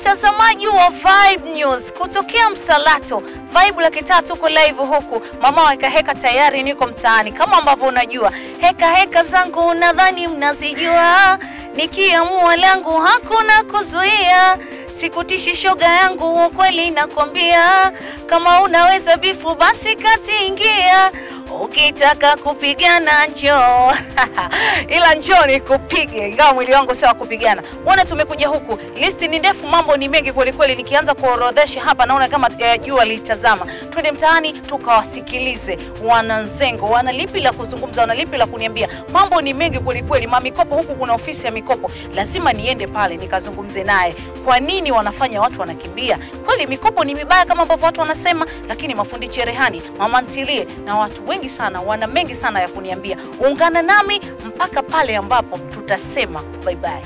Mtazamaji wa Vibe News kutokea Msalato, Vibe la Kitatu uko live huku. Mama wa heka tayari niko mtaani. Kama ambavyo unajua, heka zangu nadhani mnazijua. Nikiamua langu hakuna kuzuia. Sikutishi shoga yangu ukweli nakwambia. Kama unaweza bifu basi kati ingia. Ukitaka kupigana njoo. Ila njoo nikupige. Ingawa mwili wangu sio wa kupigana. Wana tumekuja huku. Listi ni ndefu, mambo ni mengi kweli kweli. Nikianza kuorodhesha hapa naona kama jua litazama. Twende mtaani tukawasikilize wananzengo. Wana lipi la kuzungumza, wana lipi la kuniambia. Mambo ni mengi kweli kweli. Mikopo huku kuna ofisi ya mikopo. Lazima niende pale nikazungumze naye. Kwa nini wanafanya watu wanakimbia? Kweli mikopo ni mibaya kama ambavyo watu wanasema, lakini mafundi cherehani, mama ntilie na watu wengi sana wana mengi sana ya kuniambia. Ungana nami mpaka pale ambapo tutasema bye bye.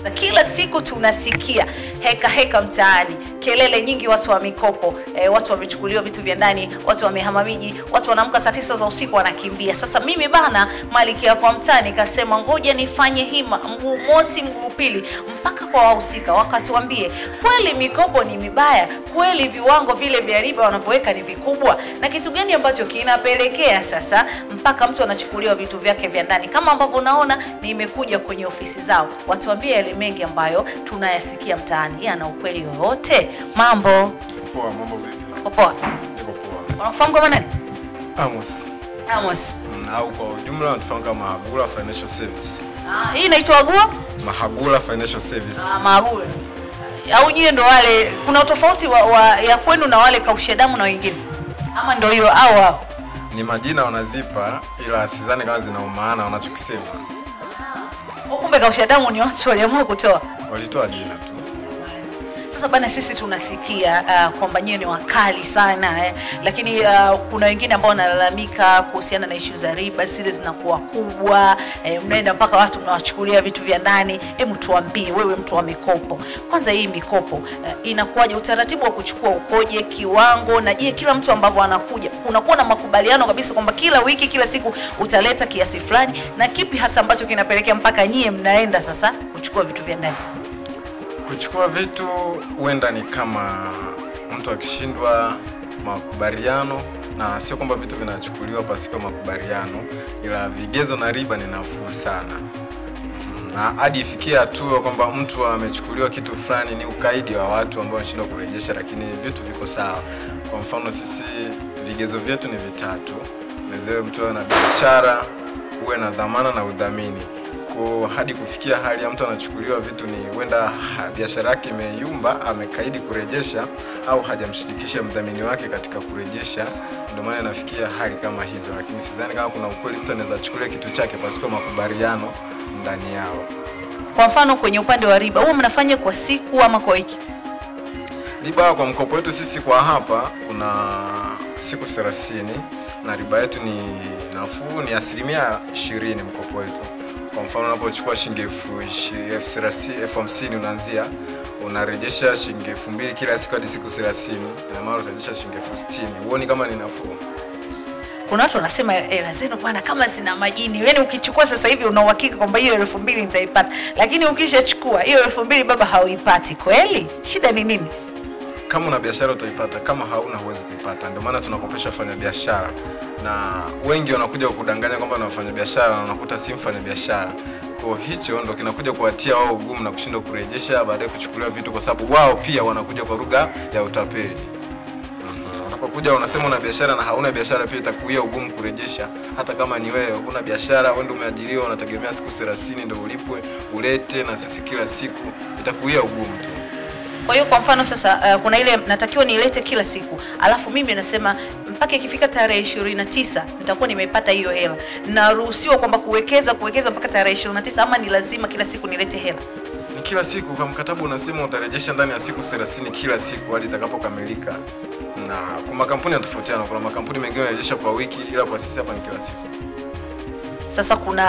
Na kila siku tunasikia heka mtaani, kelele nyingi, watu wa mikopo, watu wamechukuliwa vitu vya ndani, watu wamehama miji, watu wanaamka saa 9 za usiku wanakimbia. Sasa mimi bana Malikia kwa mtaani kasema ngoja nifanye hima, mguu mosi mguu pili mpaka kwa wahusika wakatuambie kweli mikopo ni mibaya, kweli viwango vile vya riba wanavyoweka ni vikubwa, na kitu gani ambacho kinapelekea sasa mpaka mtu anachukuliwa vitu vyake vya ndani. Kama ambavyo unaona nimekuja kwenye ofisi zao, watuambie yale mengi ambayo tunayasikia mtaani. Yeye ana ukweli wote. Mambo poa, mambo vipi? Poa. Niko poa. Unafahamu kama nani? Amos. Au kwa ujumla tunafahamu kama Mahagula Financial Service. Hii inaitwa Agua? Mahagula Financial Service. Mahagula. Au nyie ndo wale, kuna tofauti ya kwenu na wale kausha damu na wengine? Ama ndio hiyo au? Ni majina wanazipa ila sidhani kama zina maana wanachokisema. Kumbe kausha damu ni watu waliamua kutoa. Walitoa jina tu. Sasa bana sisi tunasikia kwamba nyinyi ni wakali sana lakini kuna wengine ambao wanalalamika kuhusiana na issue za riba, zile zinakuwa kubwa, mnaenda mpaka watu mnawachukulia vitu vya ndani. Hebu tuambie wewe mtu wa mikopo. Kwanza hii mikopo inakuwaje, utaratibu wa kuchukua ukoje, kiwango, na je kila mtu ambavyo anakuja unakuwa na makubaliano kabisa kwamba kila wiki kila siku utaleta kiasi fulani, na kipi hasa ambacho kinapelekea mpaka nyie mnaenda sasa kuchukua vitu vya ndani? Kuchukua vitu huenda ni kama mtu akishindwa makubaliano, na sio kwamba vitu vinachukuliwa pasipo makubaliano, ila vigezo na riba ni nafuu sana. Na hadi ifikia hatua kwamba mtu amechukuliwa kitu fulani ni ukaidi wa watu ambao wanashindwa kurejesha, lakini vitu viko sawa. Kwa mfano sisi vigezo vyetu ni vitatu. Lazima mtu awe na biashara, uwe na dhamana na udhamini. Kwa hadi kufikia hali ya mtu anachukuliwa vitu ni huenda biashara yake imeyumba, amekaidi kurejesha au hajamshirikisha mdhamini wake katika kurejesha, ndio maana nafikia hali kama hizo. Lakini sidhani kama kuna ukweli mtu anaweza chukulia kitu chake pasipo makubaliano ndani yao. Kwa mfano kwenye upande wa riba, huwa mnafanya kwa siku ama kwa wiki? Riba kwa mkopo wetu sisi kwa hapa kuna siku 30 na riba yetu ni nafuu, ni 20% mkopo wetu. Kwa mfano unapochukua shilingi 50,000 unaanzia unarejesha shilingi 2,000 kila siku hadi siku 30, na mara utarejesha shilingi 60,000. Huoni kama ni nafuu? Kuna watu wanasema hela zenu bwana kama zina majini. Yaani ukichukua sasa hivi una uhakika kwamba hiyo 2,000 nitaipata. Lakini ukishachukua hiyo 2,000 baba hauipati. Kweli? Shida ni nini? Kama una biashara utaipata, kama hauna huwezi kuipata. Ndio maana tunakopesha wafanya biashara. Na wengi wanakuja kudanganya kwamba ni wafanya biashara na unakuta si mfanya biashara. Kwa hicho ndio kinakuja kuwatia wao ugumu na kushindwa kurejesha, baadaye kuchukuliwa vitu kwa sababu wao pia wanakuja kwa lugha ya utapeli. Unapokuja unasema una biashara na hauna biashara, pia itakuia ugumu kurejesha. Hata kama ni wewe una biashara, wewe ndio umeajiriwa, unategemea siku 30 ndio ulipwe, ulete, na sisi kila siku, itakuia ugumu tu. Kwa hiyo kwa mfano sasa kuna ile natakiwa nilete kila siku, alafu mimi nasema mpaka ikifika tarehe 29 nitakuwa nimeipata hiyo hela. Naruhusiwa kwamba kuwekeza mpaka tarehe 29 ama ni lazima kila siku nilete hela? Ni kila siku. Kwa mkataba unasema utarejesha ndani ya siku 30 kila siku hadi itakapokamilika. Na kwa makampuni yanatofautiana, kuna makampuni mengine yanarejesha kwa wiki, ila kwa sisi hapa ni kila siku. Sasa kuna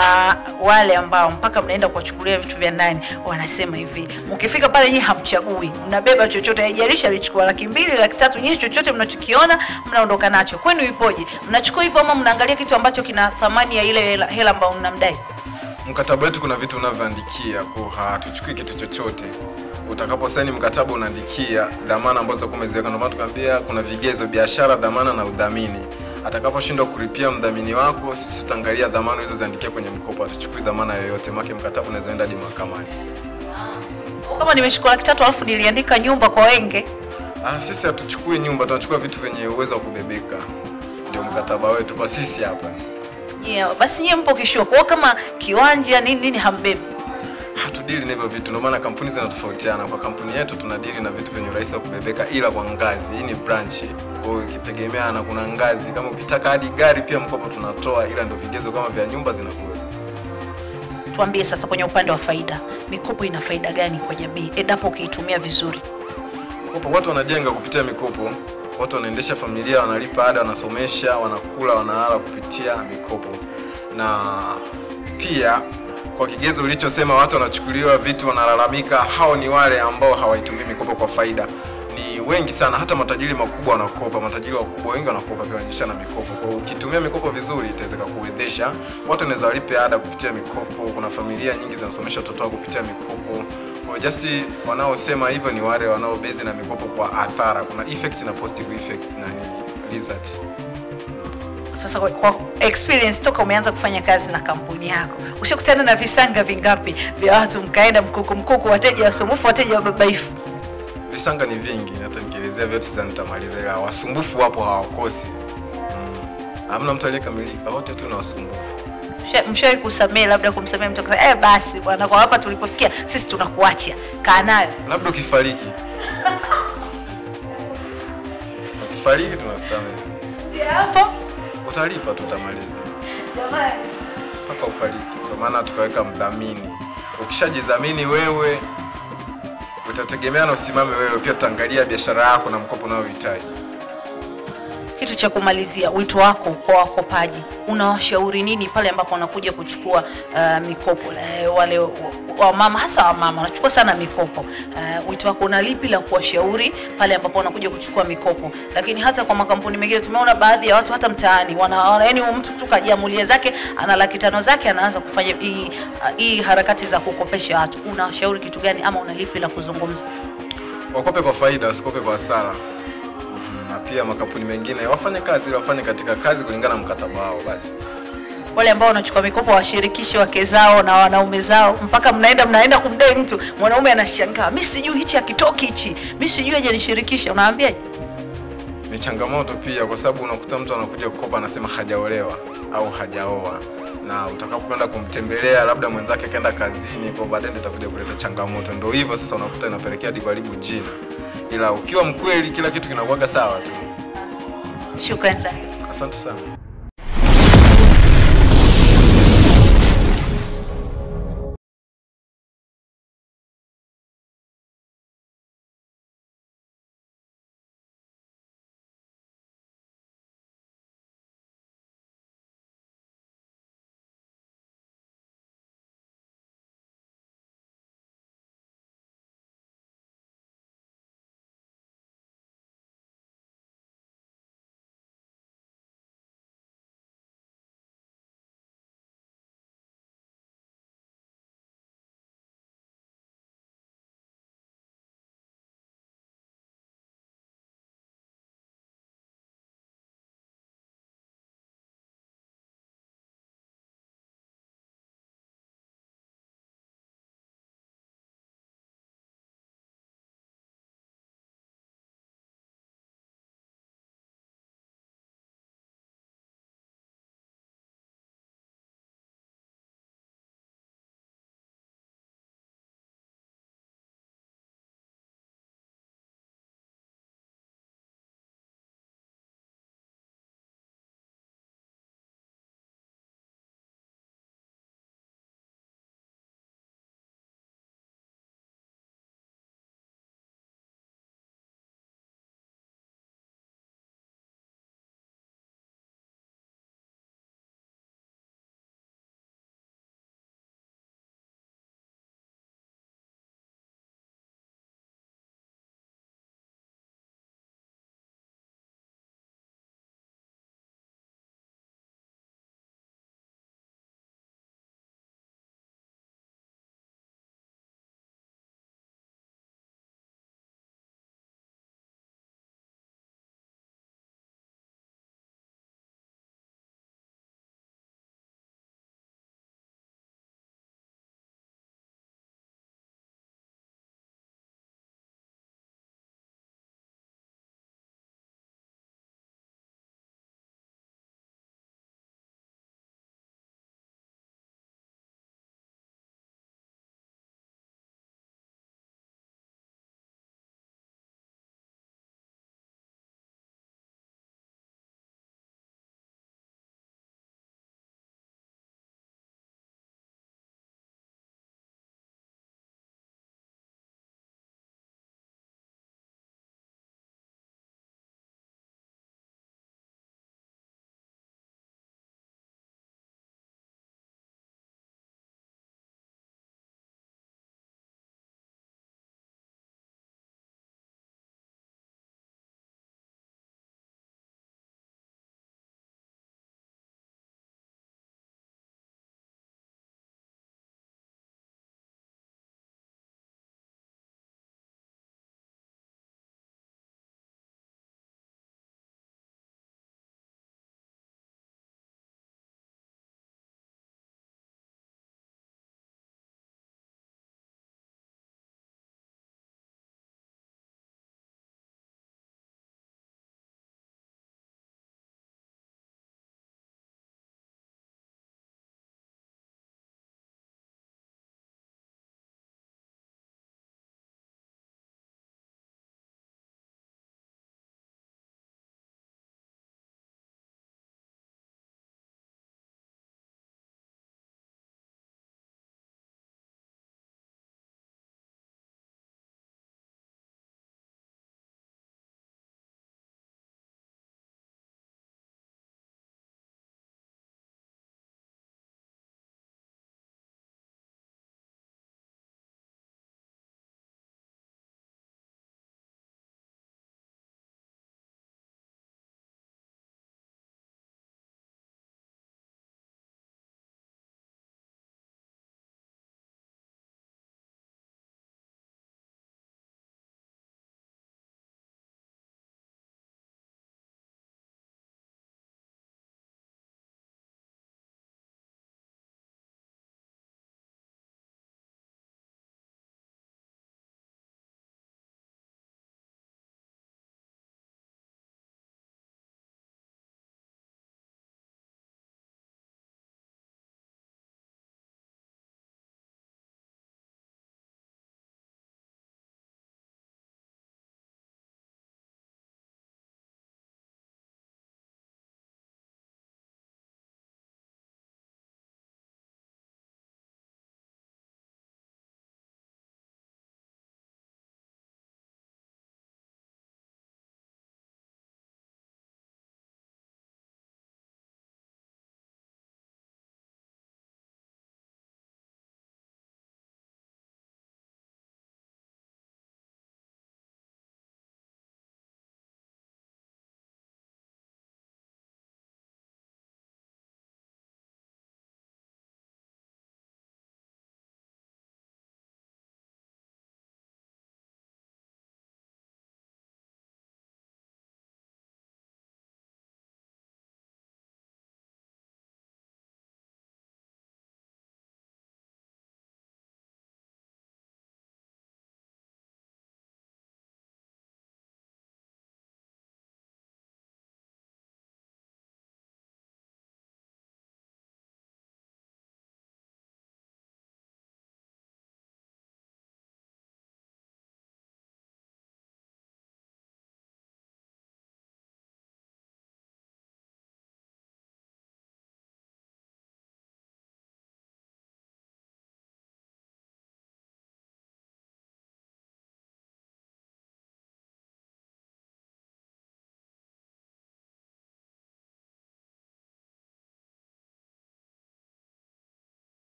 wale ambao mpaka mnaenda kuwachukulia vitu vya ndani wanasema hivi, mkifika pale nyinyi hamchagui, mnabeba chochote, haijalishi alichukua 200,000, 300,000, nyinyi chochote mnachokiona mnaondoka nacho. Kwenu ipoje? Mnachukua hivyo ama mnaangalia kitu ambacho kina thamani ya ile hela ambayo mnamdai? Mkataba wetu kuna vitu unavyoandikia, kwa hatuchukui kitu chochote. Utakapo saini mkataba unaandikia dhamana ambazo utakuwa umeziweka. Ndio maana tukwambia kuna vigezo: biashara, dhamana na udhamini. Atakaposhindwa kulipia mdhamini wako, sisi tutaangalia dhamana hizo ziandikia kwenye mkopo. Hatuchukui dhamana yoyote, maana mkataba unaweza enda hadi mahakamani. Kama nimechukua 3 alafu niliandika nyumba kwa wenge. Sisi hatuchukui nyumba, tunachukua vitu vyenye uwezo wa kubebeka. Ndio mkataba wetu kwa sisi hapa. Basi nyie mpo kishua. Kwa kama kiwanja nini hambebi. Hatudili na hivyo vitu. Ndio maana kampuni zinatofautiana. Kwa kampuni yetu tunadili na vitu vyenye urahisi wa kubebeka, ila kwa ngazi. Hii ni branch. Kwa hiyo ikitegemea na kuna ngazi. Kama ukitaka hadi gari pia mkopo tunatoa, ila ndio vigezo kama vya nyumba zinakuwa. Tuambie sasa kwenye upande wa faida. Mikopo ina faida gani kwa jamii endapo ukiitumia vizuri? Watu wanajenga kupitia mikopo. Watu wanaendesha familia, wanalipa ada, wanasomesha, wanakula, wanalala kupitia mikopo. Na pia kwa kigezo ulichosema watu wanachukuliwa vitu wanalalamika, hao ni wale ambao hawaitumii mikopo kwa faida. Ni wengi sana, hata matajiri makubwa wanakopa, matajiri wakubwa wengi wanakopa pia wanajisha na mikopo. Kwa ukitumia mikopo vizuri itaweza kukuwezesha. Watu wanaweza walipe ada kupitia mikopo. Kuna familia nyingi zinasomesha watoto wao kupitia mikopo. Kwa just wanaosema hivyo ni wale wanaobezi na mikopo kwa athara. Kuna effect na positive effect na result. Sasa kwa experience toka umeanza kufanya kazi na kampuni yako, ushakutana na visanga vingapi vya watu mkaenda mkuku, wateja wasumbufu, wateja wababaifu? Visanga ni vingi, hata nikielezea vyote sasa nitamaliza, ila wasumbufu wapo hawakosi. Hamna mtu aliyekamilika, wote tu na wasumbufu. Mshawahi kusamea, labda kumsamea mtu akasema basi bwana, kwa hapa tulipofikia sisi tunakuacha, kaa nayo? Labda ukifariki. Ukifariki tunakusamea. Ndio hapo utalipa, tutamaliza. Jamani, mpaka ufariki. Kwa maana tukaweka mdhamini. Ukishajidhamini wewe, utategemea na usimame wewe, pia tutaangalia biashara yako na mkopo unaohitaji. Kitu cha kumalizia, wito wako kwa wakopaji, unawashauri nini pale ambapo wanakuja kuchukua mikopo? Wale wa mama, hasa wa mama wanachukua sana mikopo. Wito wako unalipi la kuwashauri pale ambapo wanakuja kuchukua mikopo? Lakini hata kwa makampuni mengine tumeona baadhi ya watu hata mtaani yaani mtu tu kajiamulia zake, ana 500 zake, anaanza kufanya hii harakati za kukopesha watu. Unawashauri kitu gani ama unalipi la kuzungumza? Wakope kwa faida, wasikope kwa hasara. Na pia makampuni mengine wafanye kazi, wafanye katika kazi kulingana na mkataba wao basi. Wale ambao wanachukua mikopo washirikishe wake zao na wanaume zao, mpaka mnaenda kumdai mtu, mwanaume anashangaa, mimi sijui hichi akitoki hichi, mimi sijui aje nishirikishe. Unawaambiaje? Ni changamoto pia, kwa sababu unakuta mtu anakuja kukopa anasema hajaolewa au hajaoa, na utakapokwenda kumtembelea labda mwenzake kaenda kazini, kwa baadaye itakuja kuleta changamoto. Ndio hivyo sasa unakuta inapelekea kuharibu jina. Ila ukiwa mkweli kila kitu kinakuwa sawa tu. Shukrani sana. Asante sana.